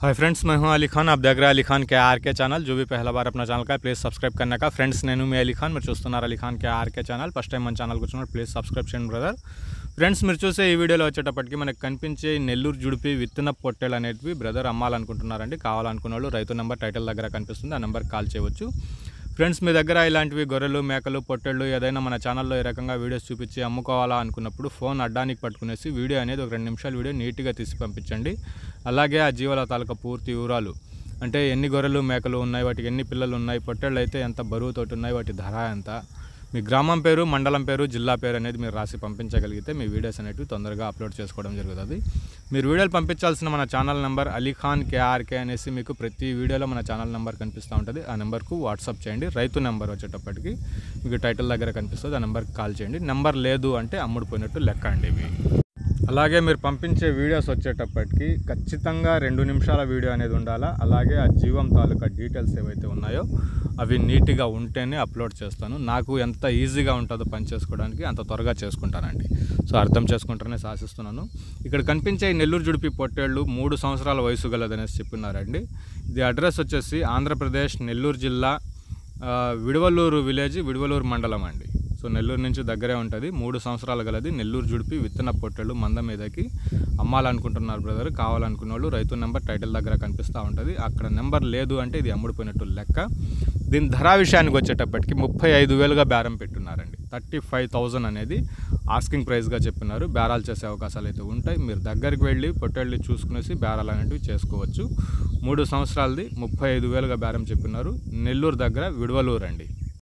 Hi friends, मैं हूं अली खान। आप देख रहे हैं अली खान के आर के चैनल। जो भी पहला बार अपना ఛానల్ का प्लीज़ సబ్స్క్రైబ్ करने का। ఫ్రెండ్స్, నేను మీ అలీ ఖాన్, మీరు చూస్తున్నారు అలీ ఖాన్ కే ఆర్కే ఛానల్। ఫస్ట్ టైం మన ఛానల్కి వచ్చినప్పుడు ప్లీజ్ సబ్స్క్రైబ్ చేయండి బ్రదర్। ఫ్రెండ్స్, మీరు చూసే ఈ వీడియోలో వచ్చేటప్పటికి మనకు కనిపించే నెల్లూరు జుడిపి విత్తన పొట్టేలు అనేటివి బ్రదర్ అమ్మాలనుకుంటున్నారండి। కావాలనుకున్న వాళ్ళు రైతు నెంబర్ టైటిల్ దగ్గర కనిపిస్తుంది, ఆ నెంబర్కి కాల్ చేయవచ్చు। ఫ్రెండ్స్, మీ దగ్గర ఇలాంటివి గొర్రెలు, మేకలు, పొట్టేళ్ళు ఏదైనా మన ఛానల్లో ఈ రకంగా వీడియోస్ చూపించి అమ్ముకోవాలా అనుకున్నప్పుడు ఫోన్ అడ్డానికి పట్టుకునేసి వీడియో అనేది ఒక 2 నిమిషాల వీడియో నీట్గా తీసి పంపించండి। అలాగే ఆ జీవాల తాలూకా పూర్తి వివరాలు, అంటే ఎన్ని గొర్రెలు మేకలు ఉన్నాయి, వాటికి ఎన్ని పిల్లలు ఉన్నాయి, పొట్టేళ్ళు అయితే ఎంత బరువుతోటి ఉన్నాయి, వాటి ధర ఎంత, మీ గ్రామం పేరు, మండలం పేరు, జిల్లా పేరు అనేది మీరు రాసి పంపించగలిగితే మీ వీడియోస్ అనేవి తొందరగా అప్లోడ్ చేసుకోవడం జరుగుతుంది। మీరు వీడియోలు పంపించాల్సిన మన channel number Ali Khan KRK అనేసి మీకు ప్రతి వీడియోలో మన ఛానల్ నెంబర్ కనిపిస్తూ ఉంటుంది। ఆ నెంబర్కు వాట్సాప్ చేయండి। రైతు నెంబర్ వచ్చేటప్పటికి మీకు టైటిల్ దగ్గర కనిపిస్తుంది, ఆ నెంబర్కి కాల్ చేయండి। నెంబర్ లేదు అంటే అమ్ముడుపోయినట్టు లెక్క అండి ఇవి। అలాగే మీరు పంపించే వీడియోస్ వచ్చేటప్పటికి ఖచ్చితంగా 2 నిమిషాల వీడియో అనేది ఉండాలా। అలాగే ఆ జీవం తాలూకా డీటెయిల్స్ ఏవైతే ఉన్నాయో అవి నీట్గా ఉంటేనే అప్లోడ్ చేస్తాను। నాకు ఎంత ఈజీగా ఉంటుందో పని చేసుకోవడానికి అంత త్వరగా చేసుకుంటానండి। సో అర్థం చేసుకుంటారనే ఆశిస్తున్నాను। ఇక్కడ కనిపించే నెల్లూరు జుడిపి పొట్టేళ్ళు 3 సంవత్సరాల వయసు గలదనేసి చెప్పినారండి। ఇది అడ్రస్ వచ్చేసి ఆంధ్రప్రదేశ్ నెల్లూరు జిల్లా విడవలూరు విలేజ్, విడవలూరు మండలం అండి। సో నెల్లూరు నుంచి దగ్గరే ఉంటుంది। 3 సంవత్సరాలు గలది నెల్లూరు జుడిపి విత్తన పొట్టేళ్ళు మంద మీదకి అమ్మాలనుకుంటున్నారు బ్రదర్। కావాలనుకున్న వాళ్ళు రైతు నెంబర్ టైటిల్ దగ్గర కనిపిస్తూ ఉంటుంది। అక్కడ నెంబర్ లేదు అంటే ఇది అమ్ముడిపోయినట్టు లెక్క। దీని ధర విషయానికి వచ్చేటప్పటికి 35,000గా బేరం పెట్టున్నారండి। 35,000 అనేది ఆస్కింగ్ ప్రైస్గా చెప్పినారు। బేరాలు చేసే అవకాశాలు అయితే ఉంటాయి। మీరు దగ్గరికి వెళ్ళి పొట్టేళ్ళు చూసుకునేసి బేరాలు అనేవి చేసుకోవచ్చు। 3 సంవత్సరాలది 35,000గా బేరం చెప్పినారు। నెల్లూరు దగ్గర విడవలూరు అండి।